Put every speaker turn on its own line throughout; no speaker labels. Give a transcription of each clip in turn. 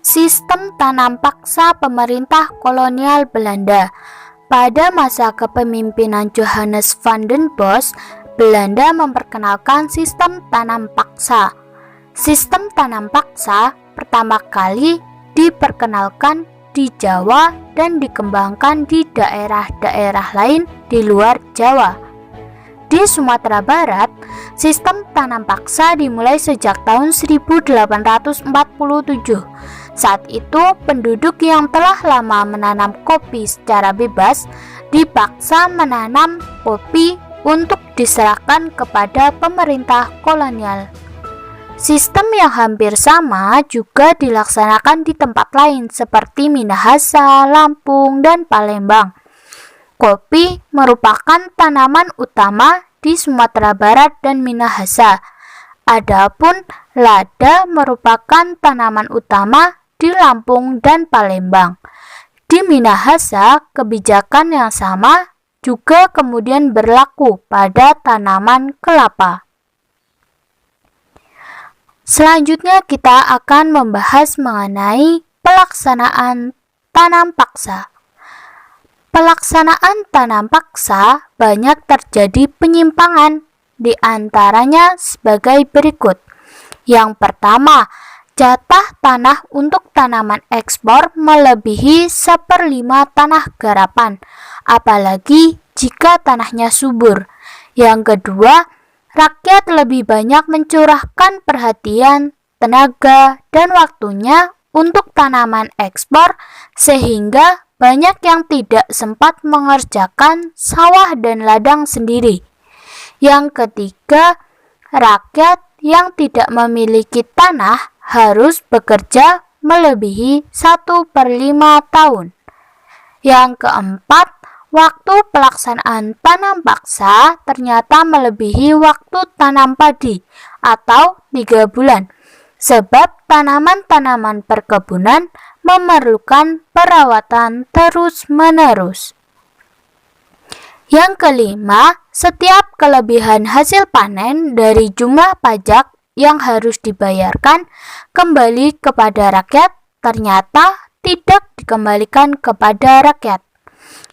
Sistem tanam paksa pemerintah kolonial Belanda. Pada masa kepemimpinan Johannes van den Bosch, Belanda memperkenalkan sistem tanam paksa. Sistem tanam paksa pertama kali diperkenalkan di Jawa dan dikembangkan di daerah-daerah lain di luar Jawa. Di Sumatera Barat, sistem tanam paksa dimulai sejak tahun 1847. Saat itu, penduduk yang telah lama menanam kopi secara bebas dipaksa menanam kopi untuk diserahkan kepada pemerintah kolonial. Sistem yang hampir sama juga dilaksanakan di tempat lain seperti Minahasa, Lampung, dan Palembang. Kopi merupakan tanaman utama di Sumatera Barat dan Minahasa. Adapun lada merupakan tanaman utama di Lampung dan Palembang. Di Minahasa, kebijakan yang sama juga kemudian berlaku pada tanaman kelapa. Selanjutnya kita akan membahas mengenai pelaksanaan tanam paksa. Pelaksanaan tanam paksa banyak terjadi penyimpangan, di antaranya sebagai berikut. Yang pertama, jatah tanah untuk tanaman ekspor melebihi 1/5 tanah garapan, apalagi jika tanahnya subur. Yang kedua, rakyat lebih banyak mencurahkan perhatian, tenaga, dan waktunya untuk tanaman ekspor sehingga banyak yang tidak sempat mengerjakan sawah dan ladang sendiri. Yang ketiga, rakyat yang tidak memiliki tanah harus bekerja melebihi 1/5 tahun. Yang keempat, waktu pelaksanaan tanam paksa ternyata melebihi waktu tanam padi atau 3 bulan, sebab tanaman-tanaman perkebunan memerlukan perawatan terus-menerus. Yang kelima, setiap kelebihan hasil panen dari jumlah pajak yang harus dibayarkan kembali kepada rakyat ternyata tidak dikembalikan kepada rakyat.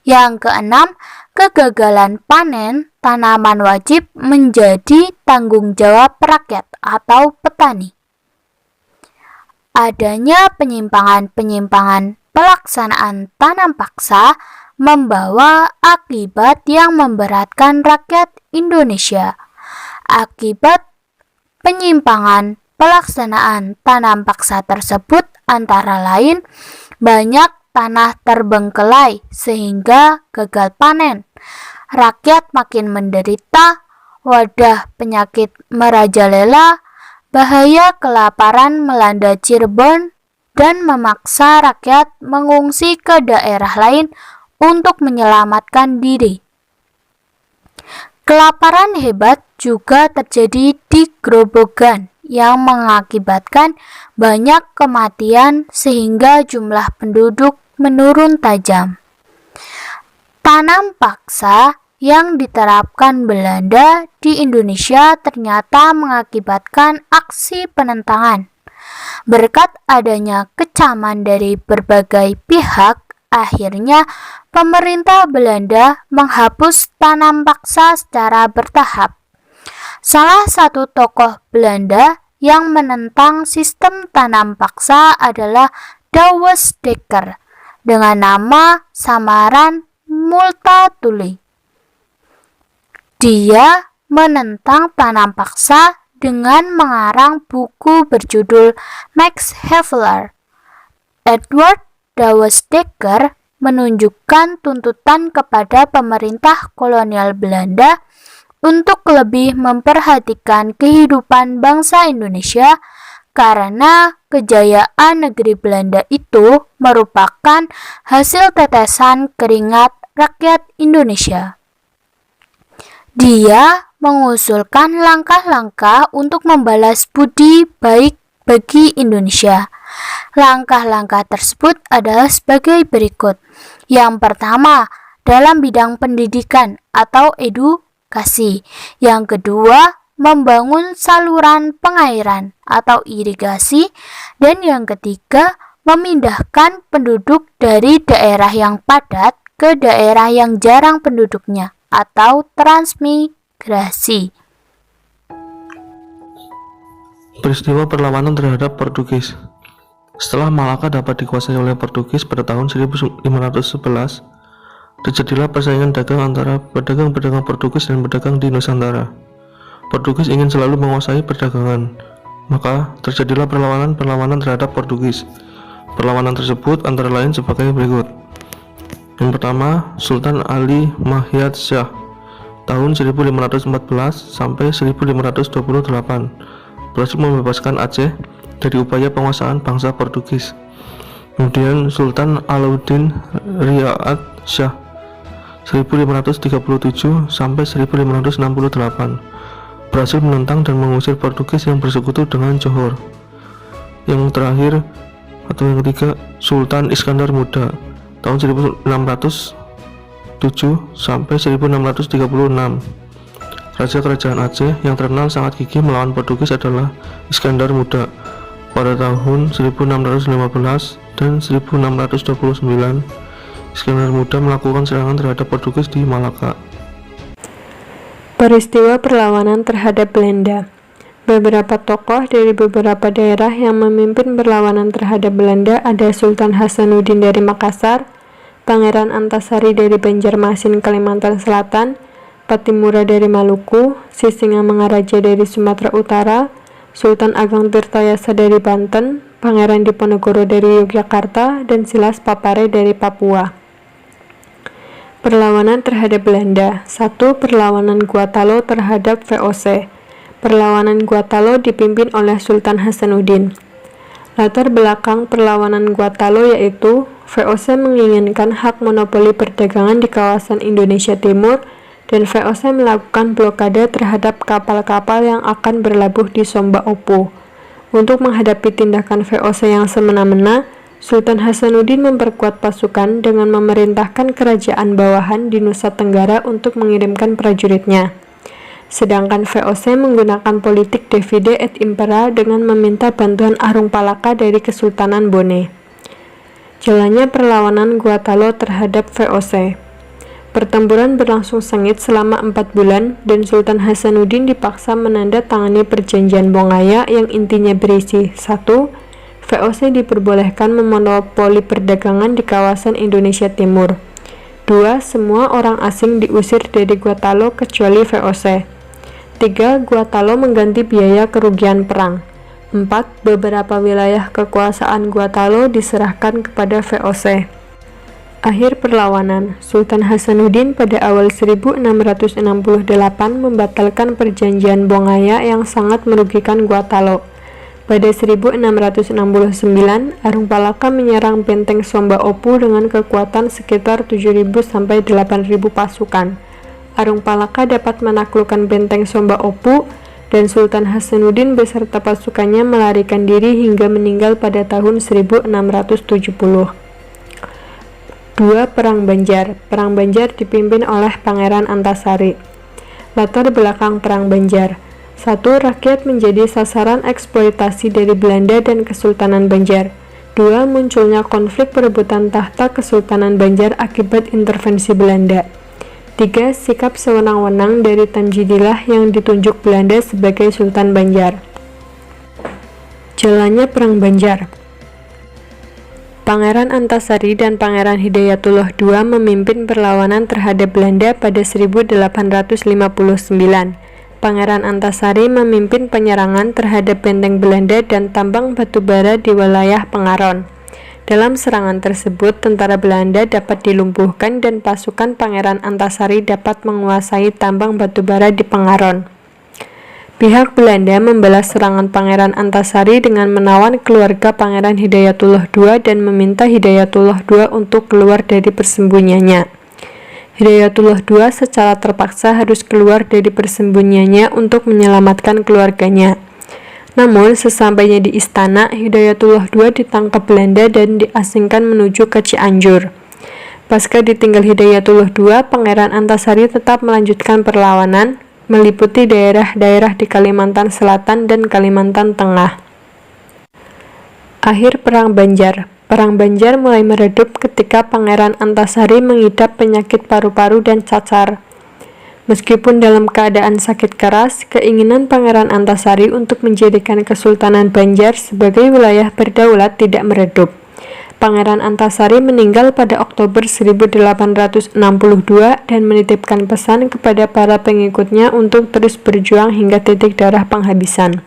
Yang keenam, kegagalan panen tanaman wajib menjadi tanggung jawab rakyat atau petani. Adanya penyimpangan-penyimpangan pelaksanaan tanam paksa membawa akibat yang memberatkan rakyat Indonesia. Akibat penyimpangan pelaksanaan tanam paksa tersebut antara lain banyak tanah terbengkelai sehingga gagal panen, rakyat makin menderita, wadah penyakit merajalela, bahaya kelaparan melanda Cirebon, dan memaksa rakyat mengungsi ke daerah lain untuk menyelamatkan diri. Kelaparan hebat juga terjadi di Grobogan yang mengakibatkan banyak kematian sehingga jumlah penduduk menurun tajam. Tanam paksa yang diterapkan Belanda di Indonesia ternyata mengakibatkan aksi penentangan. Berkat adanya kecaman dari berbagai pihak, akhirnya pemerintah Belanda menghapus tanam paksa secara bertahap. Salah satu tokoh Belanda yang menentang sistem tanam paksa adalah Douwes Dekker dengan nama samaran Multatuli. Dia menentang tanam paksa dengan mengarang buku berjudul Max Havelaar. Edward Douwes Dekker menunjukkan tuntutan kepada pemerintah kolonial Belanda untuk lebih memperhatikan kehidupan bangsa Indonesia karena kejayaan negeri Belanda itu merupakan hasil tetesan keringat rakyat Indonesia. Dia mengusulkan langkah-langkah untuk membalas budi baik bagi Indonesia. Langkah-langkah tersebut adalah sebagai berikut. Yang pertama, dalam bidang pendidikan atau edukasi. Yang kedua, membangun saluran pengairan atau irigasi, dan yang ketiga, memindahkan penduduk dari daerah yang padat ke daerah yang jarang penduduknya atau transmigrasi.
Peristiwa perlawanan terhadap Portugis. Setelah Malaka dapat dikuasai oleh Portugis pada tahun 1511, terjadilah persaingan dagang antara pedagang-pedagang Portugis dan pedagang di Nusantara. Portugis ingin selalu menguasai perdagangan, maka terjadilah perlawanan terhadap Portugis. Perlawanan tersebut antara lain sebagai berikut. Yang pertama, Sultan Ali Mahyad Shah tahun 1514 sampai 1528 berhasil membebaskan Aceh dari upaya penguasaan bangsa Portugis. Kemudian Sultan Alauddin Riyad Shah 1537 sampai 1568 berhasil menentang dan mengusir Portugis yang bersekutu dengan Johor. Yang terakhir atau yang ketiga, Sultan Iskandar Muda tahun 1607 sampai 1636. Raja Kerajaan Aceh yang terkenal sangat gigih melawan Portugis adalah Iskandar Muda pada tahun 1615 dan 1629. Iskandar Muda melakukan serangan terhadap Portugis di Malaka.
Peristiwa perlawanan terhadap Belanda. Beberapa tokoh dari beberapa daerah yang memimpin perlawanan terhadap Belanda ada Sultan Hasanuddin dari Makassar, Pangeran Antasari dari Banjarmasin, Kalimantan Selatan, Patimura dari Maluku, Sisingamangaraja dari Sumatera Utara, Sultan Ageng Tirtayasa dari Banten, Pangeran Diponegoro dari Yogyakarta, dan Silas Papare dari Papua. Perlawanan terhadap Belanda. 1. Perlawanan Guatalo terhadap VOC. Perlawanan Guatalo dipimpin oleh Sultan Hasanuddin. Latar belakang perlawanan Guatalo yaitu VOC menginginkan hak monopoli perdagangan di kawasan Indonesia Timur, dan VOC melakukan blokade terhadap kapal-kapal yang akan berlabuh di Somba Opu. Untuk menghadapi tindakan VOC yang semena-mena, Sultan Hasanuddin memperkuat pasukan dengan memerintahkan kerajaan bawahan di Nusa Tenggara untuk mengirimkan prajuritnya. Sedangkan VOC menggunakan politik divide et impera dengan meminta bantuan Arung Palaka dari Kesultanan Bone. Jalannya perlawanan Guatalo terhadap VOC. Pertempuran berlangsung sengit selama 4 bulan dan Sultan Hasanuddin dipaksa menandatangani perjanjian Bongaya yang intinya berisi 1. VOC diperbolehkan memonopoli perdagangan di kawasan Indonesia Timur. 2. Semua orang asing diusir dari Guatalo kecuali VOC. 3. Guatalo mengganti biaya kerugian perang. 4. Beberapa wilayah kekuasaan Guatalo diserahkan kepada VOC. Akhir perlawanan. Sultan Hasanuddin pada awal 1668 membatalkan perjanjian Bongaya yang sangat merugikan Guatalo. Pada 1669, Arung Palaka menyerang benteng Somba Opu dengan kekuatan sekitar 7.000 sampai 8.000 pasukan. Arung Palaka dapat menaklukkan benteng Somba Opu dan Sultan Hasanuddin beserta pasukannya melarikan diri hingga meninggal pada tahun 1670. 2. Perang Banjar. Perang Banjar dipimpin oleh Pangeran Antasari. Latar belakang Perang Banjar. 1. Rakyat menjadi sasaran eksploitasi dari Belanda dan Kesultanan Banjar. 2. Munculnya konflik perebutan tahta Kesultanan Banjar akibat intervensi Belanda. 3. Sikap sewenang-wenang dari Tanjidillah yang ditunjuk Belanda sebagai Sultan Banjar. Jalannya Perang Banjar. Pangeran Antasari dan Pangeran Hidayatullah II memimpin perlawanan terhadap Belanda pada 1859. Pangeran Antasari memimpin penyerangan terhadap benteng Belanda dan tambang batu bara di wilayah Pengaron. Dalam serangan tersebut, tentara Belanda dapat dilumpuhkan dan pasukan Pangeran Antasari dapat menguasai tambang batu bara di Pengaron. Pihak Belanda membalas serangan Pangeran Antasari dengan menawan keluarga Pangeran Hidayatullah II dan meminta Hidayatullah II untuk keluar dari persembunyiannya. Hidayatullah II secara terpaksa harus keluar dari persembunyiannya untuk menyelamatkan keluarganya. Namun, sesampainya di istana, Hidayatullah II ditangkap Belanda dan diasingkan menuju ke Cianjur. Pasca ditinggal Hidayatullah II, Pangeran Antasari tetap melanjutkan perlawanan. meliputi daerah-daerah di Kalimantan Selatan dan Kalimantan Tengah. Akhir Perang Banjar. Perang Banjar mulai meredup ketika Pangeran Antasari mengidap penyakit paru-paru dan cacar. Meskipun dalam keadaan sakit keras, keinginan Pangeran Antasari untuk menjadikan Kesultanan Banjar sebagai wilayah berdaulat tidak meredup. Pangeran Antasari meninggal pada Oktober 1862 dan menitipkan pesan kepada para pengikutnya untuk terus berjuang hingga titik darah penghabisan.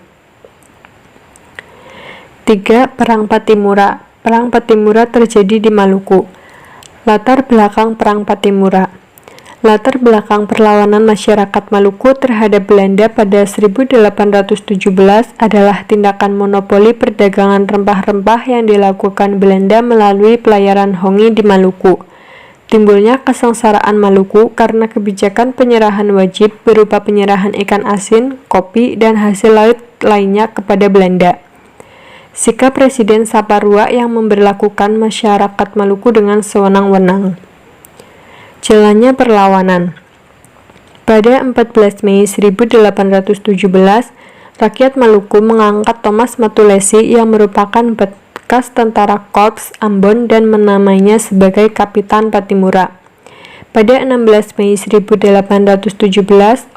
3. Perang Pattimura. Perang Pattimura terjadi di Maluku. Latar belakang Perang Pattimura. Latar belakang perlawanan masyarakat Maluku terhadap Belanda pada 1817 adalah tindakan monopoli perdagangan rempah-rempah yang dilakukan Belanda melalui pelayaran Hongi di Maluku. Timbulnya kesengsaraan Maluku karena kebijakan penyerahan wajib berupa penyerahan ikan asin, kopi, dan hasil laut lainnya kepada Belanda. Sikap Presiden Saparua yang memberlakukan masyarakat Maluku dengan sewenang-wenang. Jalannya perlawanan. Pada 14 Mei 1817, rakyat Maluku mengangkat Thomas Matulesi yang merupakan bekas tentara Korps Ambon dan menamainya sebagai Kapitan Pattimura. Pada 16 Mei 1817,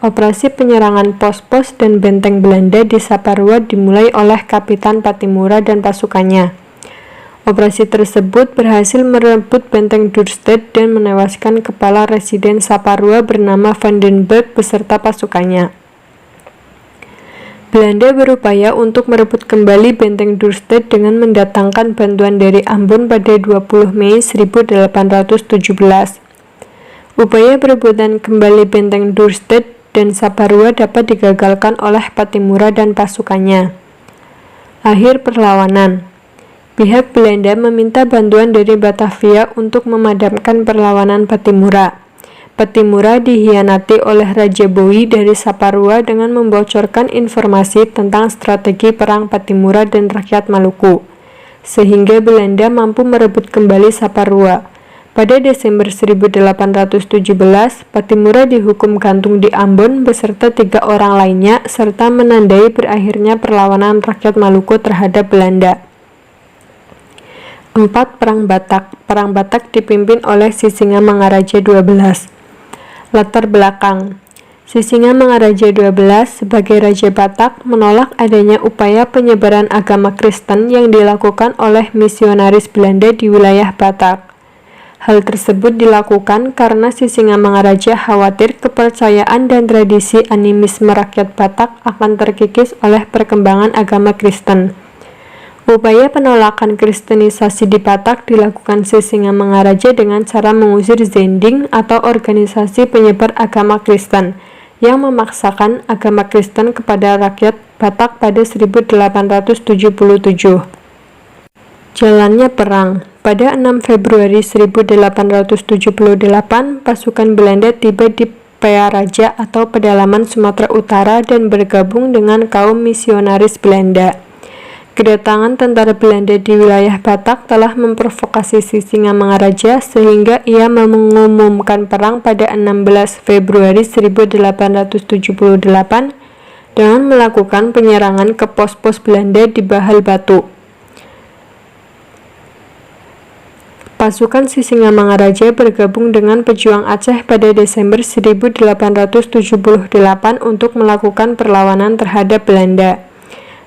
operasi penyerangan pos-pos dan benteng Belanda di Saparua dimulai oleh Kapitan Pattimura dan pasukannya. Operasi tersebut berhasil merebut benteng Dürstedt dan menewaskan kepala residen Saparua bernama Vandenberg beserta pasukannya. Belanda berupaya untuk merebut kembali benteng Dürstedt dengan mendatangkan bantuan dari Ambon pada 20 Mei 1817. Upaya perebutan kembali benteng Dürstedt dan Saparua dapat digagalkan oleh Pattimura dan pasukannya. Akhir perlawanan. Pihak Belanda meminta bantuan dari Batavia untuk memadamkan perlawanan Pattimura. Pattimura dihianati oleh Raja Bowie dari Saparua dengan membocorkan informasi tentang strategi perang Pattimura dan rakyat Maluku, sehingga Belanda mampu merebut kembali Saparua. Pada Desember 1817, Pattimura dihukum gantung di Ambon beserta 3 orang lainnya serta menandai berakhirnya perlawanan rakyat Maluku terhadap Belanda. 4. Perang Batak. Perang Batak dipimpin oleh Sisingamangaraja XII. Latar belakang. Sisingamangaraja XII sebagai Raja Batak menolak adanya upaya penyebaran agama Kristen yang dilakukan oleh misionaris Belanda di wilayah Batak. Hal tersebut dilakukan karena Sisingamangaraja khawatir kepercayaan dan tradisi animisme rakyat Batak akan terkikis oleh perkembangan agama Kristen. Upaya penolakan kristenisasi di Batak dilakukan Sisingamangaraja dengan cara mengusir Zending atau organisasi penyebar agama Kristen yang memaksakan agama Kristen kepada rakyat Batak pada 1877. Jalannya perang. Pada 6 Februari 1878, pasukan Belanda tiba di Pearaja atau pedalaman Sumatera Utara dan bergabung dengan kaum misionaris Belanda. Kedatangan tentara Belanda di wilayah Batak telah memprovokasi Sisingamangaraja sehingga ia mengumumkan perang pada 16 Februari 1878 dengan melakukan penyerangan ke pos-pos Belanda di Bahal Batu. Pasukan Sisingamangaraja bergabung dengan pejuang Aceh pada Desember 1878 untuk melakukan perlawanan terhadap Belanda.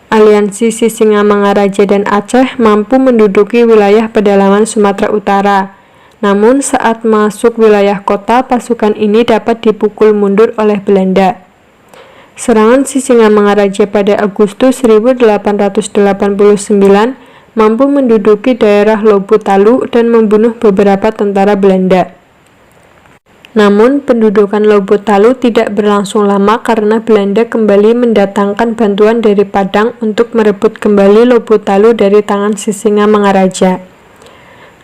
Aliansi Sisingamangaraja dan Aceh mampu menduduki wilayah pedalaman Sumatera Utara. Namun saat masuk wilayah kota, pasukan ini dapat dipukul mundur oleh Belanda. Serangan Sisingamangaraja pada Agustus 1889 mampu menduduki daerah Lobutalu dan membunuh beberapa tentara Belanda. Namun, pendudukan Lobutalu tidak berlangsung lama karena Belanda kembali mendatangkan bantuan dari Padang untuk merebut kembali Lobutalu dari tangan Sisingamangaraja.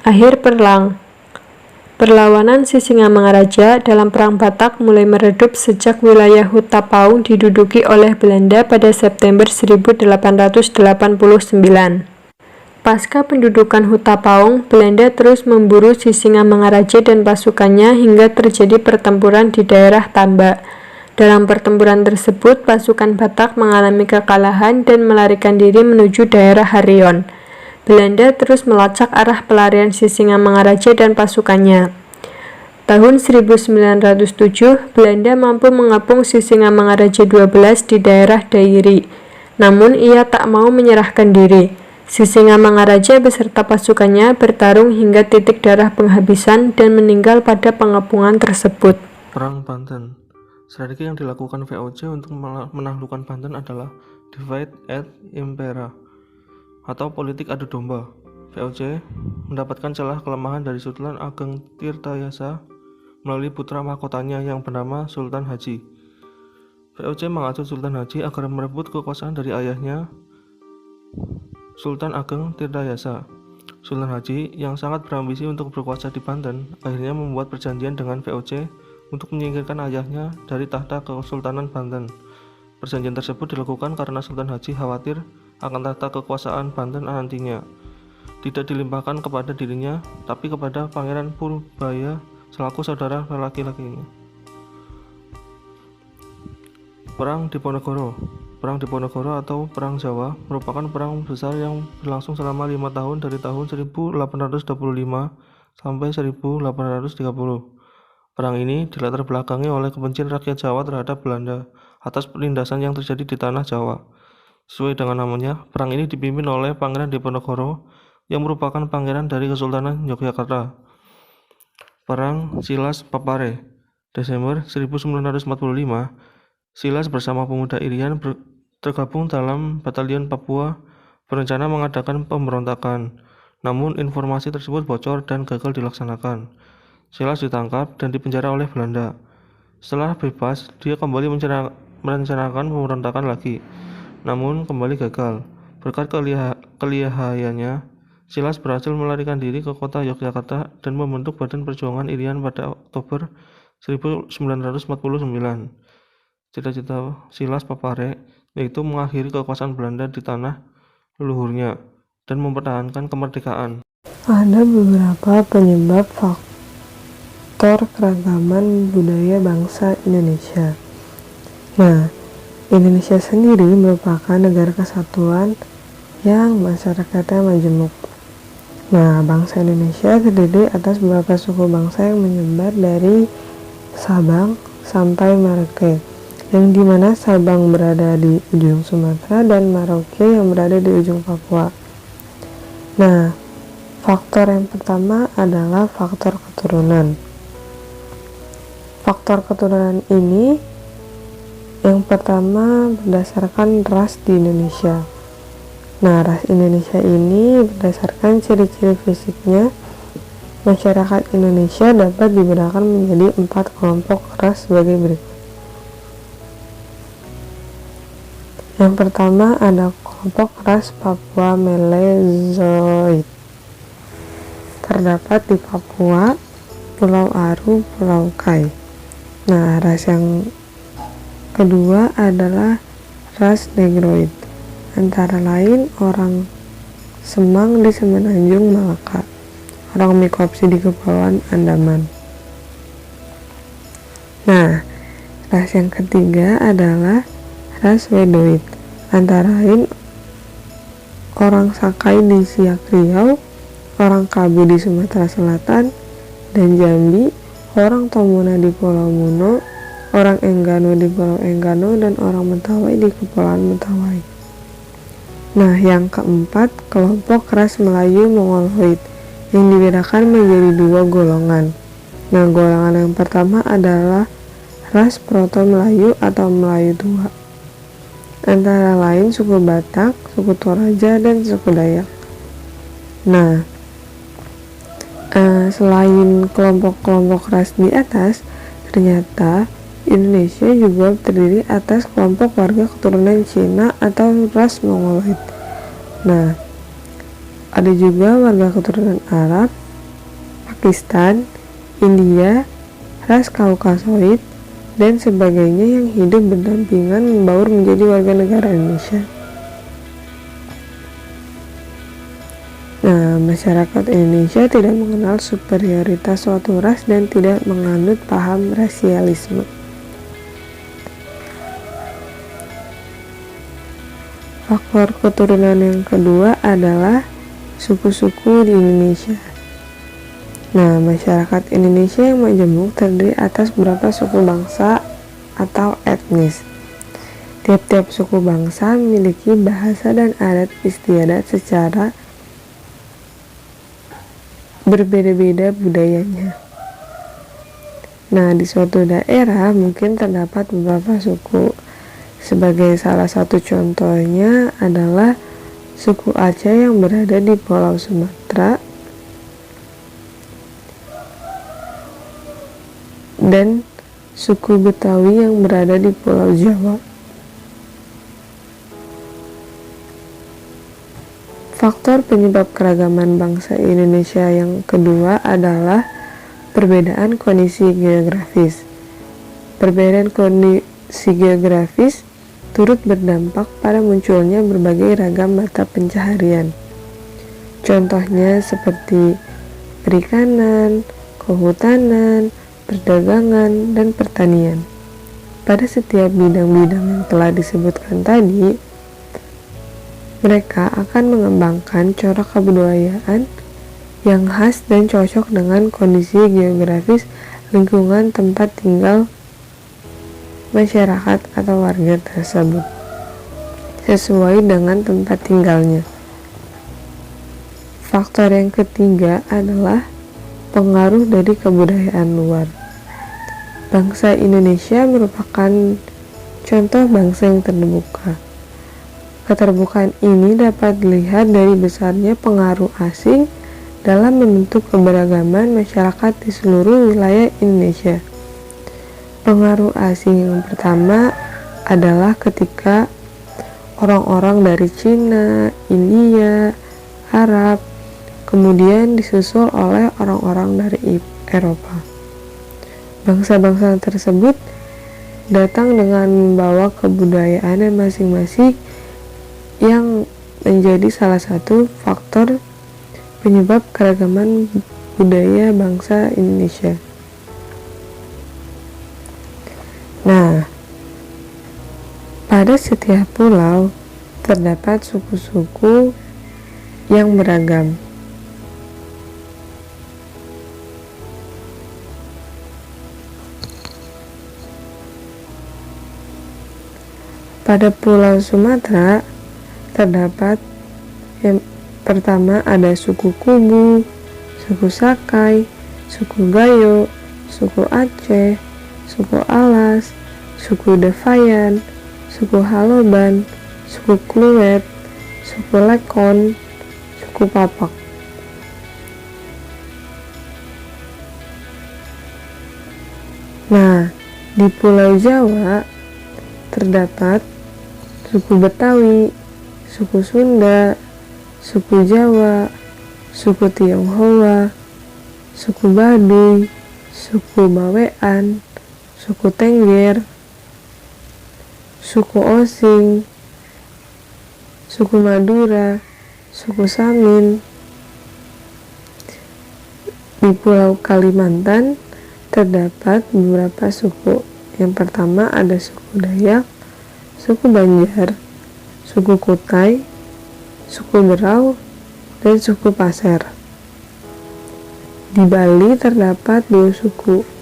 Akhir perang. Perlawanan Sisingamangaraja dalam Perang Batak mulai meredup sejak wilayah Hutapaung diduduki oleh Belanda pada September 1889. Pasca pendudukan Hutapaung, Belanda terus memburu Sisingamangaraja dan pasukannya hingga terjadi pertempuran di daerah Tamba. Dalam pertempuran tersebut, pasukan Batak mengalami kekalahan dan melarikan diri menuju daerah Harion. Belanda terus melacak arah pelarian Sisingamangaraja dan pasukannya. Tahun 1907, Belanda mampu mengepung Sisingamangaraja 12 di daerah Dairi. Namun ia tak mau menyerahkan diri. Sisingamangaraja beserta pasukannya bertarung hingga titik darah penghabisan dan meninggal pada pengepungan tersebut.
Perang Banten. Strategi yang dilakukan VOC untuk menaklukkan Banten adalah divide et impera atau politik adu domba. VOC mendapatkan celah kelemahan dari Sultan Ageng Tirtayasa melalui putra mahkotanya yang bernama Sultan Haji. VOC mengatur Sultan Haji agar merebut kekuasaan dari ayahnya Sultan Ageng Tirtayasa. Sultan Haji yang sangat berambisi untuk berkuasa di Banten akhirnya membuat perjanjian dengan VOC untuk menyingkirkan ayahnya dari tahta Kesultanan Banten. Perjanjian tersebut dilakukan karena Sultan Haji khawatir akan tahta kekuasaan Banten nantinya tidak dilimpahkan kepada dirinya, tapi kepada Pangeran Purbaya selaku saudara laki-lakinya. Perang Diponegoro. Perang Diponegoro atau Perang Jawa merupakan perang besar yang berlangsung selama 5 tahun dari tahun 1825 sampai 1830. Perang ini dilatar belakangi oleh kebencian rakyat Jawa terhadap Belanda atas penindasan yang terjadi di tanah Jawa. Sesuai dengan namanya, perang ini dipimpin oleh Pangeran Diponegoro yang merupakan pangeran dari Kesultanan Yogyakarta. Perang Silas Papare. Desember 1945, Silas bersama pemuda Irian tergabung dalam Batalion Papua berencana mengadakan pemberontakan. Namun informasi tersebut bocor dan gagal dilaksanakan. Silas ditangkap dan dipenjara oleh Belanda. Setelah bebas, dia kembali merencanakan pemberontakan lagi, namun kembali gagal. Berkat kelihayannya, Silas berhasil melarikan diri ke kota Yogyakarta dan membentuk Badan Perjuangan Irian pada Oktober 1949. Cita-cita Silas Papare yaitu mengakhiri kekuasaan Belanda di tanah leluhurnya dan mempertahankan kemerdekaan.
Ada beberapa penyebab faktor keragaman budaya bangsa Indonesia. Nah, Indonesia sendiri merupakan negara kesatuan yang masyarakatnya majemuk. Nah, bangsa Indonesia terdiri atas beberapa suku bangsa yang menyebar dari Sabang sampai Merauke, yang dimana Sabang berada di ujung Sumatera dan Merauke yang berada di ujung Papua. Nah, faktor yang pertama adalah faktor keturunan. Faktor keturunan ini yang pertama berdasarkan ras di Indonesia. Nah, ras Indonesia ini berdasarkan ciri-ciri fisiknya, masyarakat Indonesia dapat dibedakan menjadi 4 kelompok ras sebagai berikut. Yang pertama ada kelompok ras Papua Melazoid. Terdapat di Papua, Pulau Aru, Pulau Kai. Nah, ras yang kedua adalah ras Negroid, antara lain orang Semang di Semenanjung Malaka, orang Mikopsi di Kepulauan Andaman. Nah, ras yang ketiga adalah ras Wedoid, antara lain orang Sakai di Siak Riau, orang Kabu di Sumatera Selatan dan Jambi, orang Tomona di Pulau Muno, orang Enggano di Pulau Enggano, dan orang Mentawai di Kepulauan Mentawai. Nah, yang keempat, kelompok ras Melayu Mongoloid yang dibedakan menjadi 2 golongan. Nah, golongan yang pertama adalah ras Proto Melayu atau Melayu Tua, antara lain suku Batak, suku Toraja, dan suku Dayak. Nah, selain kelompok-kelompok ras di atas, ternyata Indonesia juga terdiri atas kelompok warga keturunan Cina atau ras Mongoloid. Nah, ada juga warga keturunan Arab, Pakistan, India, ras Kaukasoid, dan sebagainya yang hidup berdampingan membaur menjadi warga negara Indonesia. Nah, masyarakat Indonesia tidak mengenal superioritas suatu ras dan tidak menganut paham rasialisme. Faktor keturunan yang kedua adalah suku-suku di Indonesia. Nah, masyarakat Indonesia yang majemuk terdiri atas beberapa suku bangsa atau etnis. Tiap-tiap suku bangsa memiliki bahasa dan adat istiadat secara berbeda-beda budayanya. Nah, di suatu daerah mungkin terdapat beberapa suku. Sebagai salah satu contohnya adalah suku Aceh yang berada di Pulau Sumatera dan suku Betawi yang berada di Pulau Jawa. Faktor penyebab keragaman bangsa Indonesia yang kedua adalah perbedaan kondisi geografis. Perbedaan kondisi geografis turut berdampak pada munculnya berbagai ragam mata pencaharian. Contohnya seperti perikanan, kehutanan, perdagangan, dan pertanian. Pada setiap bidang-bidang yang telah disebutkan tadi, mereka akan mengembangkan corak kebudayaan yang khas dan cocok dengan kondisi geografis lingkungan tempat tinggal masyarakat atau warga tersebut sesuai dengan tempat tinggalnya. Faktor yang ketiga adalah pengaruh dari kebudayaan luar. Bangsa Indonesia merupakan contoh bangsa yang terbuka. Keterbukaan ini dapat dilihat dari besarnya pengaruh asing dalam membentuk keberagaman masyarakat di seluruh wilayah Indonesia. Pengaruh asing yang pertama adalah ketika orang-orang dari Cina, India, Arab, kemudian disusul oleh orang-orang dari Eropa. Bangsa-bangsa tersebut datang dengan membawa kebudayaan masing-masing yang menjadi salah satu faktor penyebab keragaman budaya bangsa Indonesia. Nah, pada setiap pulau terdapat suku-suku yang beragam. Pada Pulau Sumatera terdapat yang pertama ada suku Kubu, suku Sakai, suku Gayo, suku Aceh, suku Alas, suku Devayan, suku Haloban, suku Kluwet, suku Lekon, suku Papak. Nah, di Pulau Jawa terdapat suku Betawi, suku Sunda, suku Jawa, suku Tionghoa, suku Baduy, suku Bawean, suku Tengger, suku Osing, suku Madura, suku Samin. Di Pulau Kalimantan terdapat beberapa suku. Yang pertama ada suku Dayak, suku Banjar, suku Kutai, suku Berau, dan suku Pasir. Di Bali terdapat dua suku,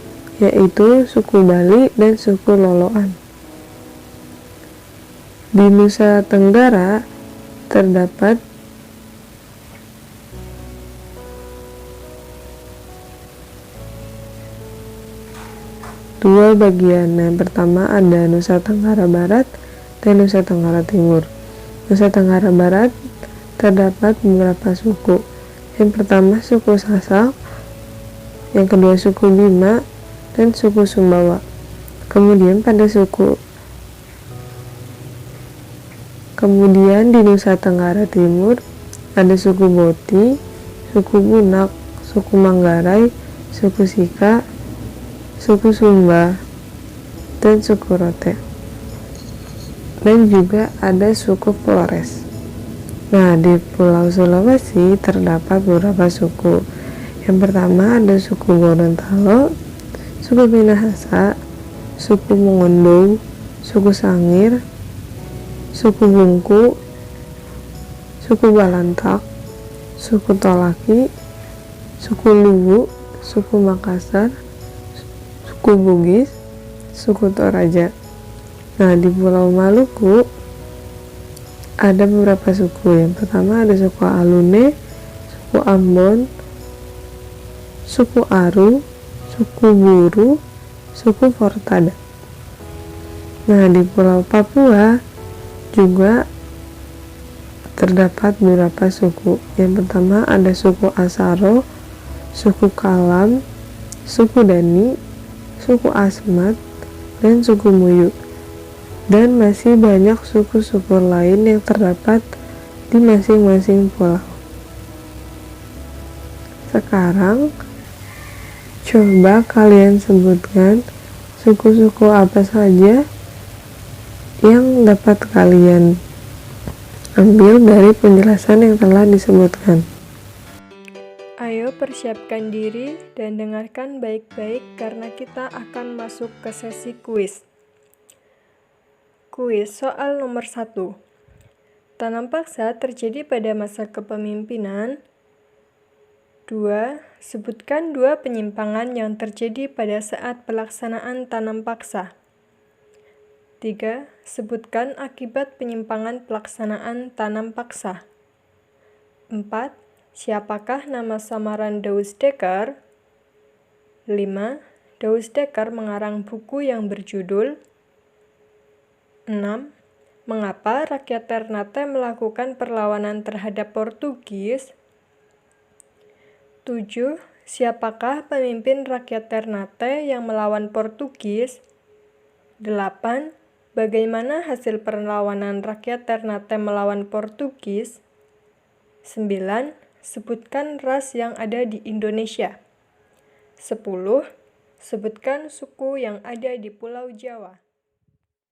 yaitu suku Bali dan suku Loloan. Di Nusa Tenggara terdapat dua bagian. Yang pertama ada Nusa Tenggara Barat dan Nusa Tenggara Timur. Nusa Tenggara Barat terdapat beberapa suku. Yang pertama suku Sasak, yang kedua suku Bima, dan suku Sumbawa. Kemudian di Nusa Tenggara Timur ada suku Boti, suku Bunak, suku Manggarai, suku Sika, suku Sumba, dan suku Rote. Dan juga ada suku Flores. Nah, di Pulau Sulawesi terdapat beberapa suku. Yang pertama ada suku Gorontalo, suku Minahasa, suku Mongondo, suku Sangir, suku Bungku,
suku Balantak, suku Tolaki, suku Luwu, suku Makassar, suku Bugis, suku Toraja. Nah, di Pulau Maluku ada beberapa suku. Yang pertama ada suku Alune, suku Ambon, suku Aru, suku Buru, suku Fortada. Nah, di Pulau Papua juga terdapat beberapa suku. Yang pertama ada suku Asaro, suku Kalam, suku Dani, suku Asmat, dan suku Muyu. Dan masih banyak suku-suku lain yang terdapat di masing-masing pulau. Sekarang, coba kalian sebutkan suku-suku apa saja yang dapat kalian ambil dari penjelasan yang telah disebutkan.
Ayo persiapkan diri dan dengarkan baik-baik karena kita akan masuk ke sesi kuis. Kuis soal nomor 1. Tanam paksa terjadi pada masa kepemimpinan. 2. Sebutkan 2 penyimpangan yang terjadi pada saat pelaksanaan tanam paksa. 3. Sebutkan akibat penyimpangan pelaksanaan tanam paksa. 4. Siapakah nama samaran Douwe Dekker? 5. Douwe Dekker mengarang buku yang berjudul 6. Mengapa rakyat Ternate melakukan perlawanan terhadap Portugis? 7. Siapakah pemimpin rakyat Ternate yang melawan Portugis? 8. Bagaimana hasil perlawanan rakyat Ternate melawan Portugis? 9. Sebutkan ras yang ada di Indonesia. 10. Sebutkan suku yang ada di Pulau Jawa.